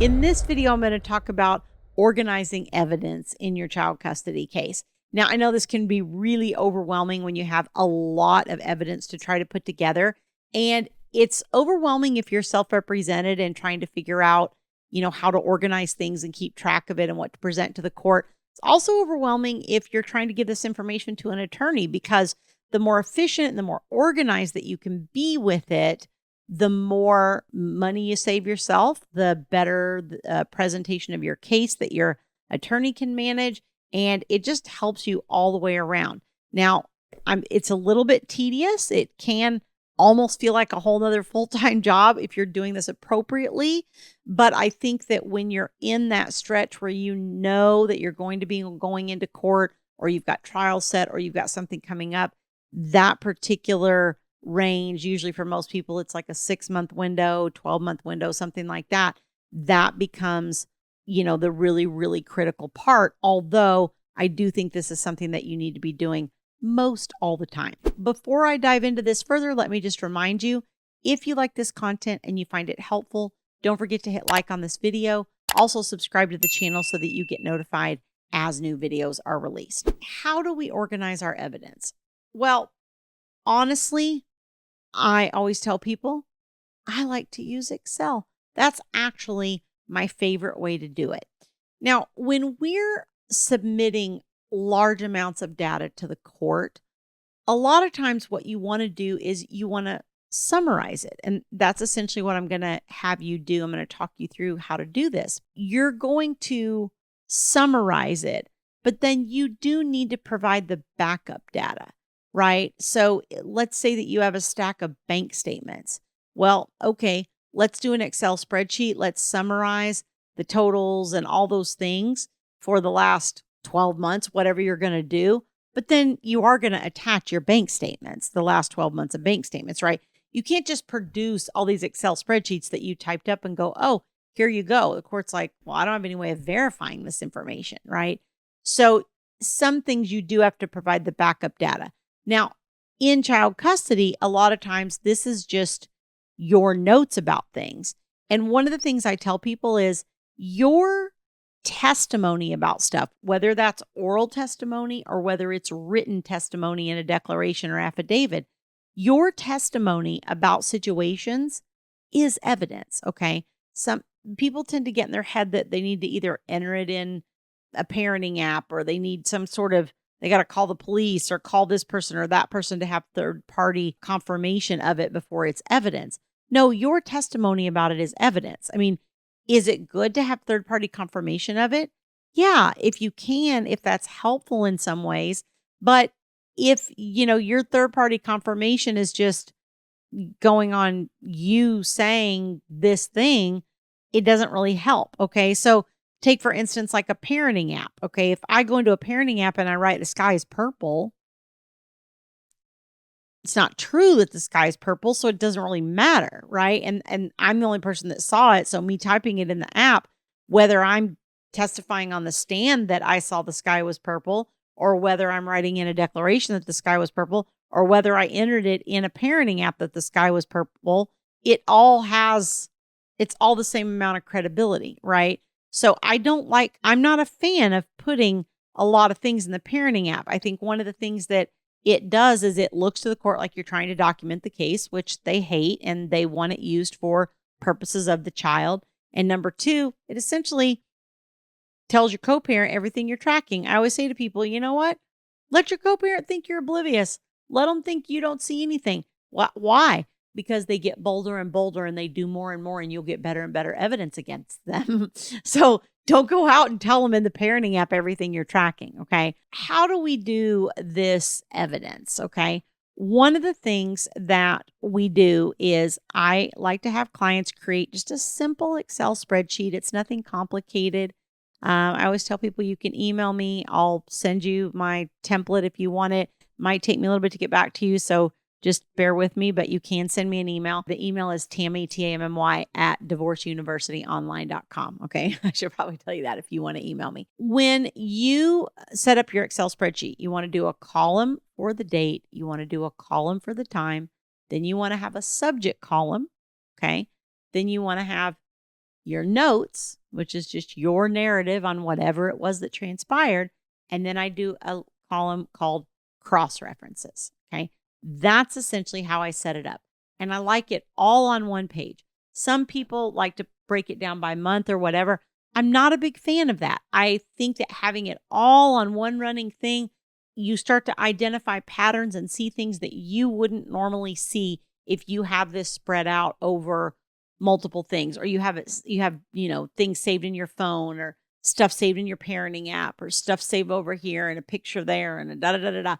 In this video, I'm going to talk about organizing evidence in your child custody case. Now, I know this can be really overwhelming when you have a lot of evidence to try to put together. And it's overwhelming if you're self-represented and trying to figure out, how to organize things and keep track of it and what to present to the court. It's also overwhelming if you're trying to give this information to an attorney, because the more efficient and the more organized that you can be with it, the more money you save yourself, the better presentation of your case that your attorney can manage. And it just helps you all the way around. Now, it's a little bit tedious. It can almost feel like a whole nother full-time job if you're doing this appropriately. But I think that when you're in that stretch where you know that you're going to be going into court, or you've got trial set, or you've got something coming up, that particular range, usually for most people, it's like a 6-month window, 12-month window, something like that. That becomes, the really, really critical part. Although I do think this is something that you need to be doing most all the time. Before I dive into this further, let me just remind you, if you like this content and you find it helpful, don't forget to hit like on this video. Also subscribe to the channel so that you get notified as new videos are released. How do we organize our evidence? Well, honestly, I always tell people I like to use Excel. That's actually my favorite way to do it. Now, when we're submitting large amounts of data to the court, a lot of times what you want to do is you want to summarize it. And that's essentially what I'm going to have you do. I'm going to talk you through how to do this. You're going to summarize it, but then you do need to provide the backup data, right? So let's say that you have a stack of bank statements. Well, okay, let's do an Excel spreadsheet. Let's summarize the totals and all those things for the last 12 months, whatever you're going to do. But then you are going to attach your bank statements, the last 12 months of bank statements, right? You can't just produce all these Excel spreadsheets that you typed up and go, oh, here you go. The court's like, well, I don't have any way of verifying this information, right? So some things you do have to provide the backup data. Now, in child custody, a lot of times this is just your notes about things. And one of the things I tell people is your testimony about stuff, whether that's oral testimony or whether it's written testimony in a declaration or affidavit, your testimony about situations is evidence, okay? Some people tend to get in their head that they need to either enter it in a parenting app, or they need some sort of, they got to call the police or call this person or that person to have third-party confirmation of it before it's evidence. No, your testimony about it is evidence. I mean, is it good to have third-party confirmation of it? Yeah, if you can, if that's helpful in some ways. But if, your third-party confirmation is just going on you saying this thing, it doesn't really help, okay? So take, for instance, like a parenting app, okay? If I go into a parenting app and I write the sky is purple, it's not true that the sky is purple, so it doesn't really matter, right? And I'm the only person that saw it, so me typing it in the app, whether I'm testifying on the stand that I saw the sky was purple, or whether I'm writing in a declaration that the sky was purple, or whether I entered it in a parenting app that the sky was purple, it's all the same amount of credibility, right? So I'm not a fan of putting a lot of things in the parenting app. I think one of the things that it does is it looks to the court like you're trying to document the case, which they hate, and they want it used for purposes of the child. And number two, it essentially tells your co-parent everything you're tracking. I always say to people, you know what? Let your co-parent think you're oblivious. Let them think you don't see anything. Why? Because they get bolder and bolder and they do more and more, and you'll get better and better evidence against them. So don't go out and tell them in the parenting app everything you're tracking, okay? How do we do this evidence, okay? One of the things that we do is I like to have clients create just a simple Excel spreadsheet. It's nothing complicated. I always tell people you can email me. I'll send you my template if you want it. Might take me a little bit to get back to you, so just bear with me, but you can send me an email. The email is Tammy, Tammy, @divorceuniversityonline.com. Okay. I should probably tell you that if you want to email me. When you set up your Excel spreadsheet, you want to do a column for the date. You want to do a column for the time. Then you want to have a subject column. Okay. Then you want to have your notes, which is just your narrative on whatever it was that transpired. And then I do a column called cross references. Okay. That's essentially how I set it up. And I like it all on one page. Some people like to break it down by month or whatever. I'm not a big fan of that. I think that having it all on one running thing, you start to identify patterns and see things that you wouldn't normally see if you have this spread out over multiple things, or you have things saved in your phone, or stuff saved in your parenting app, or stuff saved over here and a picture there and a da da da da da.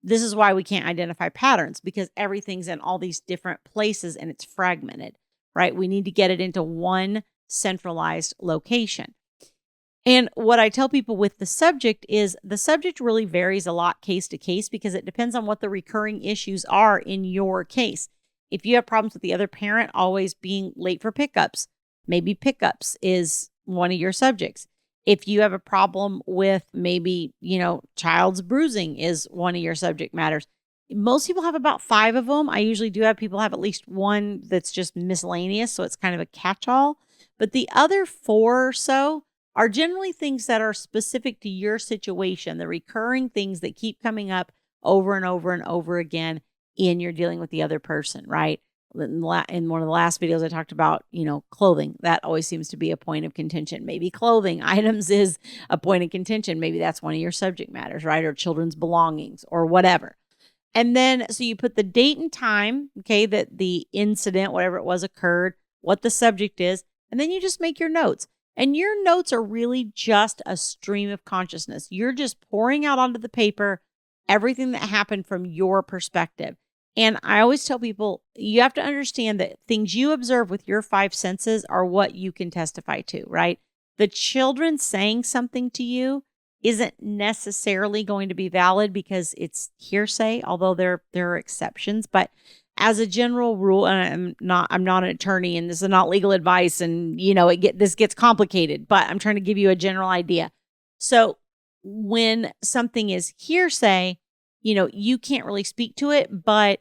This is why we can't identify patterns, because everything's in all these different places and it's fragmented, right? We need to get it into one centralized location. And what I tell people with the subject is the subject really varies a lot case to case, because it depends on what the recurring issues are in your case. If you have problems with the other parent always being late for pickups, maybe pickups is one of your subjects. If you have a problem with maybe, child's bruising is one of your subject matters. Most people have about 5 of them. I usually do have people have at least one that's just miscellaneous, so it's kind of a catch-all. But the other 4 or so are generally things that are specific to your situation, the recurring things that keep coming up over and over and over again in your dealing with the other person, right? In one of the last videos, I talked about, clothing. That always seems to be a point of contention. Maybe clothing items is a point of contention. Maybe that's one of your subject matters, right? Or children's belongings or whatever. And then, so you put the date and time, okay, that the incident, whatever it was, occurred, what the subject is, and then you just make your notes. And your notes are really just a stream of consciousness. You're just pouring out onto the paper everything that happened from your perspective. And I always tell people, you have to understand that things you observe with your 5 senses are what you can testify to, right? The children saying something to you isn't necessarily going to be valid because it's hearsay, although there are exceptions. But as a general rule, and I'm not an attorney, and this is not legal advice, and this gets complicated, but I'm trying to give you a general idea. So when something is hearsay, you can't really speak to it, but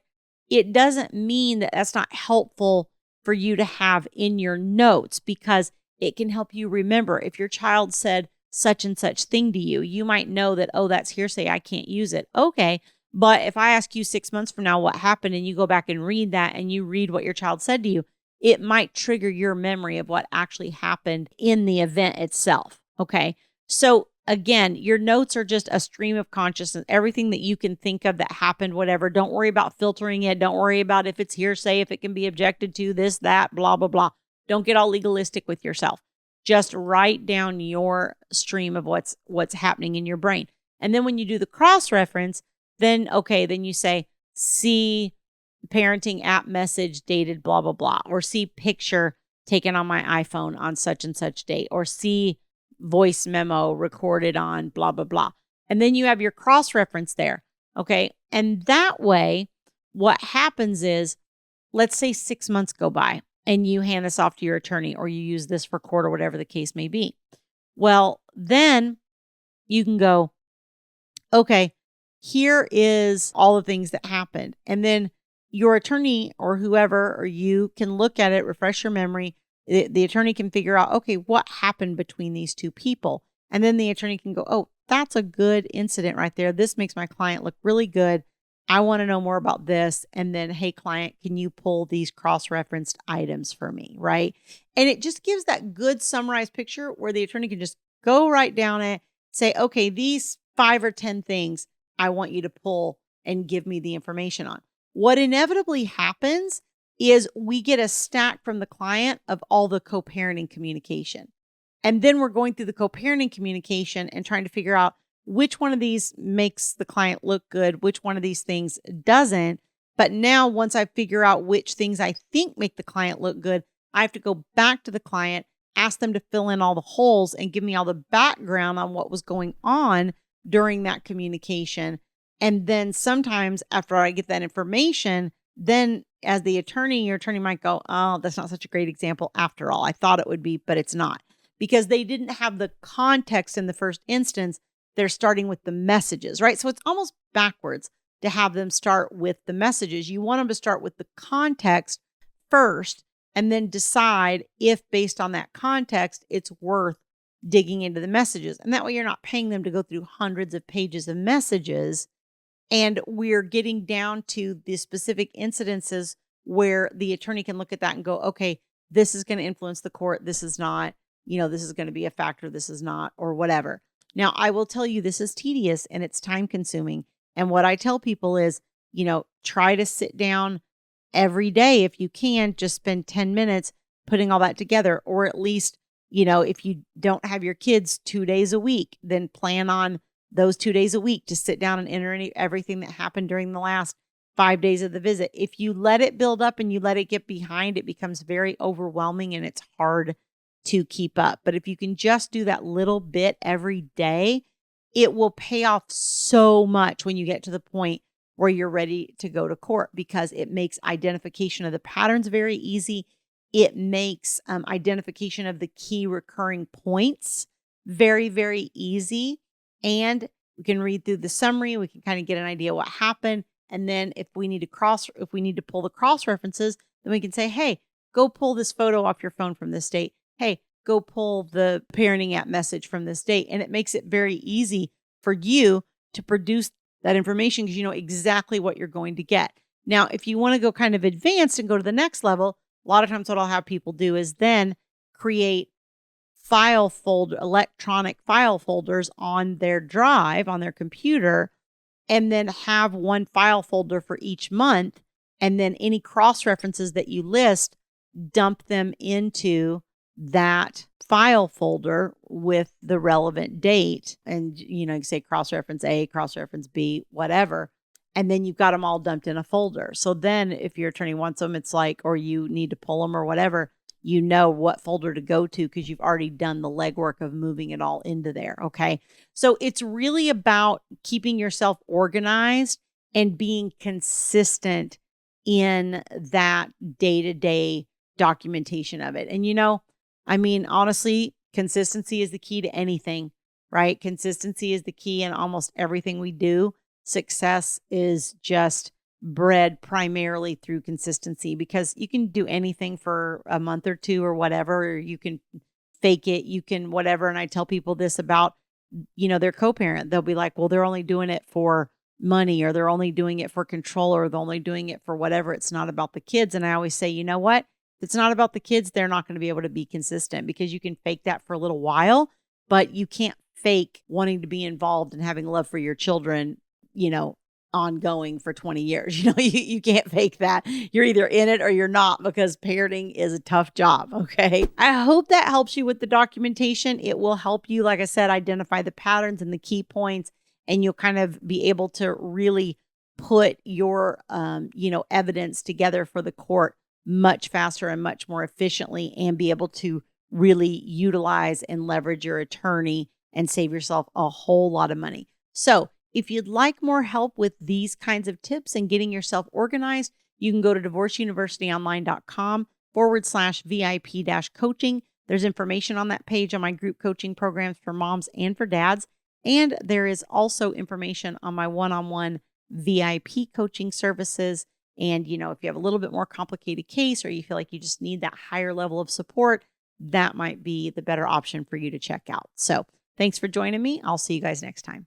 it doesn't mean that that's not helpful for you to have in your notes, because it can help you remember. If your child said such and such thing to you, you might know that, oh, that's hearsay, I can't use it. Okay. But if I ask you 6 months from now what happened, and you go back and read that, and you read what your child said to you, it might trigger your memory of what actually happened in the event itself. Okay. So again, your notes are just a stream of consciousness, everything that you can think of that happened, whatever. Don't worry about filtering it. Don't worry about if it's hearsay, if it can be objected to, this, that, blah, blah, blah. Don't get all legalistic with yourself. Just write down your stream of what's happening in your brain. And then when you do the cross-reference, then you say, see parenting app message dated blah, blah, blah, or see picture taken on my iPhone on such and such date, or see voice memo recorded on blah, blah, blah. And then you have your cross-reference there. Okay. And that way, what happens is, let's say 6 months go by and you hand this off to your attorney, or you use this for court, or whatever the case may be. Well, then you can go, okay, here is all the things that happened. And then your attorney or whoever, or you can look at it, refresh your memory. The attorney can figure out, okay, what happened between these 2 people? And then the attorney can go, oh, that's a good incident right there. This makes my client look really good. I want to know more about this. And then, hey, client, can you pull these cross-referenced items for me, right? And it just gives that good summarized picture where the attorney can just go right down it, say, okay, these 5 or 10 things I want you to pull and give me the information on. What inevitably happens is we get a stack from the client of all the co-parenting communication. And then we're going through the co-parenting communication and trying to figure out which one of these makes the client look good, which one of these things doesn't. But now, once I figure out which things I think make the client look good, I have to go back to the client, ask them to fill in all the holes and give me all the background on what was going on during that communication. And then sometimes after I get that information, then as the attorney, your attorney might go, oh, that's not such a great example after all. I thought it would be, but it's not. Because they didn't have the context in the first instance. They're starting with the messages, right? So it's almost backwards to have them start with the messages. You want them to start with the context first, and then decide if based on that context, it's worth digging into the messages. And that way you're not paying them to go through hundreds of pages of messages. And we're getting down to the specific incidences where the attorney can look at that and go, okay, this is going to influence the court. This is not, this is going to be a factor. This is not, or whatever. Now, I will tell you, this is tedious and it's time consuming. And what I tell people is, try to sit down every day if you can, just spend 10 minutes putting all that together, or at least, if you don't have your kids 2 days a week, then plan on those 2 days a week to sit down and enter everything that happened during the last 5 days of the visit. If you let it build up and you let it get behind, it becomes very overwhelming and it's hard to keep up. But if you can just do that little bit every day, it will pay off so much when you get to the point where you're ready to go to court, because it makes identification of the patterns very easy. It makes identification of the key recurring points very, very easy. And we can read through the summary. We can kind of get an idea what happened. And then if we need to pull the cross references, then we can say, hey, go pull this photo off your phone from this date. Hey, go pull the parenting app message from this date. And it makes it very easy for you to produce that information because you know exactly what you're going to get. Now, if you want to go kind of advanced and go to the next level, a lot of times what I'll have people do is then create electronic file folders on their drive, on their computer, and then have one file folder for each month. And then any cross references that you list, dump them into that file folder with the relevant date. And, you say cross-reference A, cross-reference B, whatever. And then you've got them all dumped in a folder. So then if your attorney wants them, it's like, or you need to pull them or whatever, you know what folder to go to because you've already done the legwork of moving it all into there. Okay. So it's really about keeping yourself organized and being consistent in that day-to-day documentation of it. And honestly, consistency is the key to anything, right? Consistency is the key in almost everything we do. Success is just bred primarily through consistency, because you can do anything for a month or two or whatever, or you can fake it, you can whatever. And I tell people this about, their co-parent. They'll be like, well, they're only doing it for money, or they're only doing it for control, or they're only doing it for whatever. It's not about the kids. And I always say, you know what? If it's not about the kids, they're not going to be able to be consistent, because you can fake that for a little while, but you can't fake wanting to be involved and having love for your children, ongoing for 20 years. You can't fake that. You're either in it or you're not, because parenting is a tough job. Okay. I hope that helps you with the documentation. It will help you, like I said, identify the patterns and the key points, and you'll kind of be able to really put your, evidence together for the court much faster and much more efficiently, and be able to really utilize and leverage your attorney and save yourself a whole lot of money. So if you'd like more help with these kinds of tips and getting yourself organized, you can go to divorceuniversityonline.com/VIP-coaching. There's information on that page on my group coaching programs for moms and for dads. And there is also information on my one-on-one VIP coaching services. And, if you have a little bit more complicated case, or you feel like you just need that higher level of support, that might be the better option for you to check out. So thanks for joining me. I'll see you guys next time.